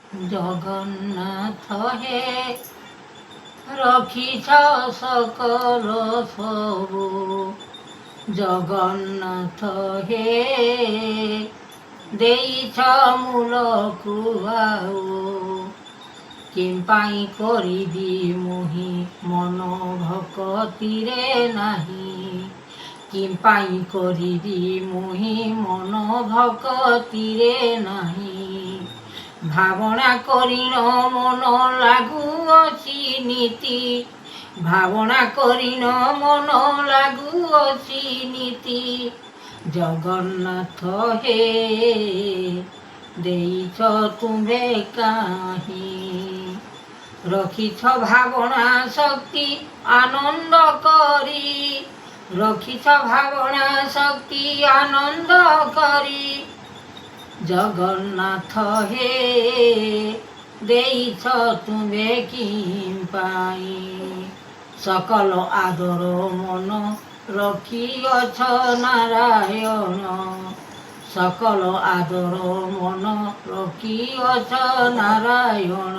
ଜଗନ୍ନାଥ ହେ ରଖିଛ ସକଲ ସବୁ, ଜଗନ୍ନାଥ ହେ ଦେଇଛ ମୂଳକୁ ଆଉ, କେମ୍ପାଇଁ କରିବି ମୋହି ମନ ଭକତିରେ ନାହିଁ, କେମ୍ପାଇଁ କରିବି ମୋହି ମନ ଭକତିରେ ନାହିଁ, ଭାବନା କରିନ ମନ ଲାଗୁଅଛି ନୀତି, ଭାବନା କରିନ ମନ ଲାଗୁଅଛି ନୀତି, ଜଗନ୍ନାଥ ହେ ଦେଇଛ ତୁମ୍ଭେ କାହିଁ, ରଖିଛ ଭାବନା ଶକ୍ତି ଆନନ୍ଦ କରି, ରଖିଛ ଭାବନା ଶକ୍ତି ଆନନ୍ଦ କରି, ଜଗନ୍ନାଥ ହେ ଦେଇଛ ତୁମ୍ଭେ କିମ୍ପାଇଁ, ସକଳ ଆଦର ମନ ରଖିଅଛ ନାରାୟଣ, ସକଳ ଆଦର ମନ ରଖିଅଛ ନାରାୟଣ,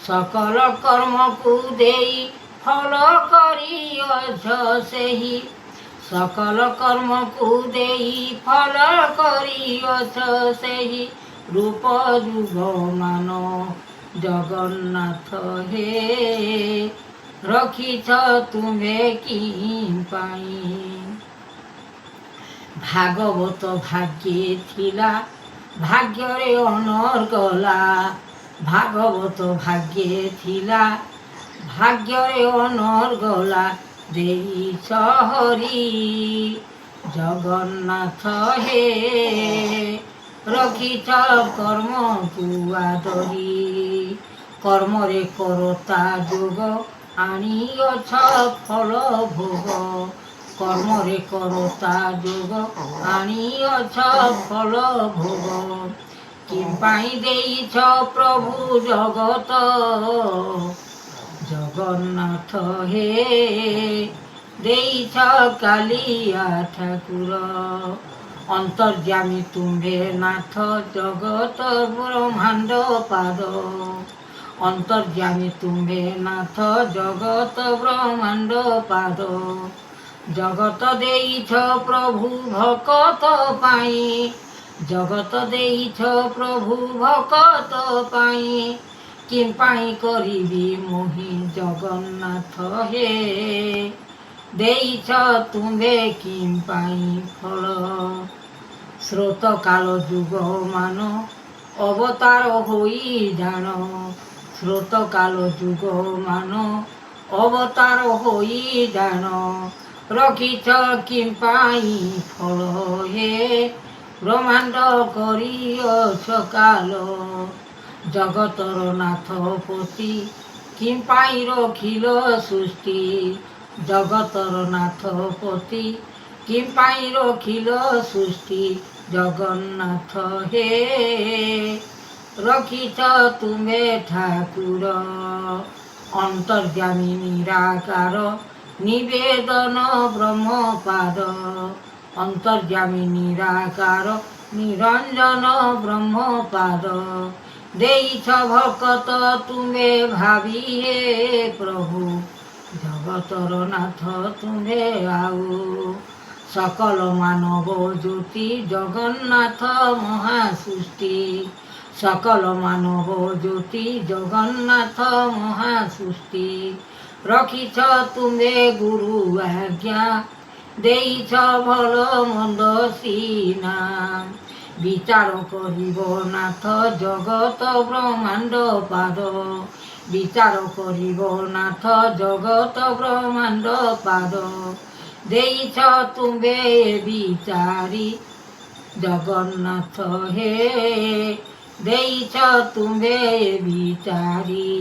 ସକଳ କର୍ମକୁ ଦେଇ ଫଳ କରିଅଛ ସେହି, ସକଳ କର୍ମକୁ ଦେଇ ଫଳ କରିଅଛ ସେହି, ରୂପ ଯୁଗମାନ ଜଗନ୍ନାଥ ହେ ରଖିଛ ତୁମ୍ଭେ କିମ୍ପାଇଁ, ଭାଗବତ ଭାଗ୍ୟେ ଥିଲା ଭାଗ୍ୟରେ ଅନର୍ଗଲା, ଭାଗବତ ଭାଗ୍ୟେ ଥିଲା ଭାଗ୍ୟରେ ଅନର୍ଗଲା, ଦେଇଛ ହରି ଜଗନ୍ନାଥ ହେ ରଖିଛ କର୍ମକୁ ଆଦରି, କର୍ମରେ କରତା ଯୋଗ ଆଣିଅଛ ଫଳ ଭୋଗ, କର୍ମରେ କରତା ଯୋଗ ଆଣିଅଛ ଫଳ ଭୋଗ, କେମ୍ପାଇଁ ଦେଇଛ ପ୍ରଭୁ ଜଗତ ଜଗନ୍ନାଥ ହେ ଦେଇଛ କାଳିଆ ଠାକୁର, ଅନ୍ତର୍ଯ୍ୟାମୀ ତୁମ୍ଭେ ନାଥ ଜଗତ ବ୍ରହ୍ମାଣ୍ଡ ପାଦ, ଅନ୍ତର୍ଯ୍ୟାମୀ ତୁମ୍ଭେ ନାଥ ଜଗତ ବ୍ରହ୍ମାଣ୍ଡ ପାଦ, ଜଗତ ଦେଇଛ ପ୍ରଭୁ ଭକତ ପାଇଁ, ଜଗତ ଦେଇଛ ପ୍ରଭୁ ଭକତ ପାଇଁ, କେମ୍ପାଇଁ କରିବି ମୋହି ଜଗନ୍ନାଥ ହେ ଦେଇଛ ତୁମ୍ଭେ କିମ୍ପାଇଁ ଫଳ, ସ୍ରୋତ କାଳ ଯୁଗ ମାନ ଅବତାର ହୋଇ ଜାଣ, ସ୍ରୋତ କାଳ ଯୁଗ ମାନ ଅବତାର ହୋଇ ଜାଣ, ରଖିଛ କିମ୍ପାଇଁ ଫଳ ହେ ବ୍ରହ୍ମାଣ୍ଡ କରିଅଛ କାଲ, ଜଗତର ନାଥ ପତି କିମ୍ପାଇଁ ରଖିଲ ସୃଷ୍ଟି, ଜଗତର ନାଥ ପତି କିମ୍ପାଇଁ ରଖିଲ ସୃଷ୍ଟି, ଜଗନ୍ନାଥ ହେ ରଖିଛ ତୁମ୍ଭେ ଠାକୁର, ଅନ୍ତର୍ଯ୍ୟାମୀ ନିରାକାର ନିବେଦନ ବ୍ରହ୍ମପାଦ, ଅନ୍ତର୍ଯ୍ୟାମୀ ନିରାକାର ନିରଞ୍ଜନ ବ୍ରହ୍ମପାଦ, ଦେଇଛ ଭକତ ତୁମ୍ଭେ ଭାବି ହେ ପ୍ରଭୁ ଜଗତର ନାଥ ତୁମ୍ଭେ ଆଉ, ସକଳ ମାନବ ଜ୍ୟୋତି ଜଗନ୍ନାଥ ମହାସୃଷ୍ଟି, ସକଳ ମାନବ ଜ୍ୟୋତି ଜଗନ୍ନାଥ ମହାସୃଷ୍ଟି, ରଖିଛ ତୁମ୍ଭେ ଗୁରୁ ଆଜ୍ଞା ଦେଇଛ ଭଲ ମନ୍ଦ ସିନା, ବିଚାର କରିବ ନାଥ ଜଗତ ବ୍ରହ୍ମାଣ୍ଡ ପାଦ, ବିଚାର କରିବ ନାଥ ଜଗତ ବ୍ରହ୍ମାଣ୍ଡ ପାଦ, ଦେଇଛ ତୁମ୍ଭେ ବିଚାରି ଜଗନ୍ନାଥ ହେ ଦେଇଛ ତୁମ୍ଭେ ବିଚାରି,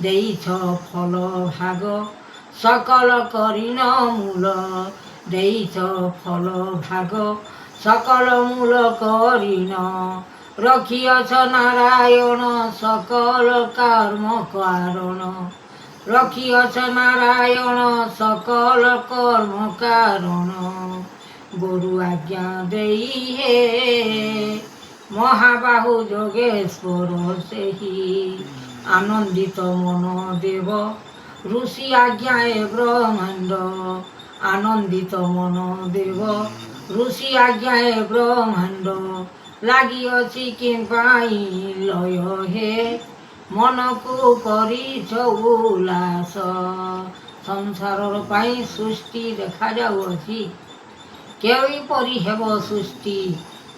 ଦେଇଛ ଫଳ ଭାଗ ସକଳ କରିନ ମୂଳ, ଦେଇଛ ଫଳ ଭାଗ ସକଳ ମୂଳ କରିନ, ରଖିଅଛ ନାରାୟଣ ସକଳ କର୍ମ କାରଣ, ରଖିଅଛ ନାରାୟଣ ସକଳ କର୍ମ କାରଣ, ଗୁରୁ ଆଜ୍ଞା ଦେଇ ହେ ମହାବାହୁ ଯୋଗେଶ୍ୱର ସେହି ଆନନ୍ଦିତ ମନ ଦେବ ଋଷି ଆଜ୍ଞାଏ ବ୍ରହ୍ମାଣ୍ଡ ଆନନ୍ଦିତ ମନ ଦେବ ଋଷି ଆଜ୍ଞାଏ ବ୍ରହ୍ମାଣ୍ଡ ଲାଗିଅଛି କିମ୍ପାଇଁ ଲୟ ହେ ମନକୁ କରିଛ ଉଲ୍ଲାସ ସଂସାରର ପାଇଁ ସୃଷ୍ଟି ଦେଖାଯାଉଅଛି କେଉଁପରି ହେବ ସୃଷ୍ଟି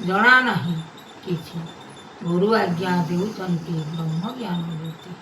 ଜଣା ନାହିଁ କିଛି ଗୁରୁ ଆଜ୍ଞା ଦେଉଛନ୍ତି ବ୍ରହ୍ମ ଜ୍ଞାନ ଜ୍ୟୋତି।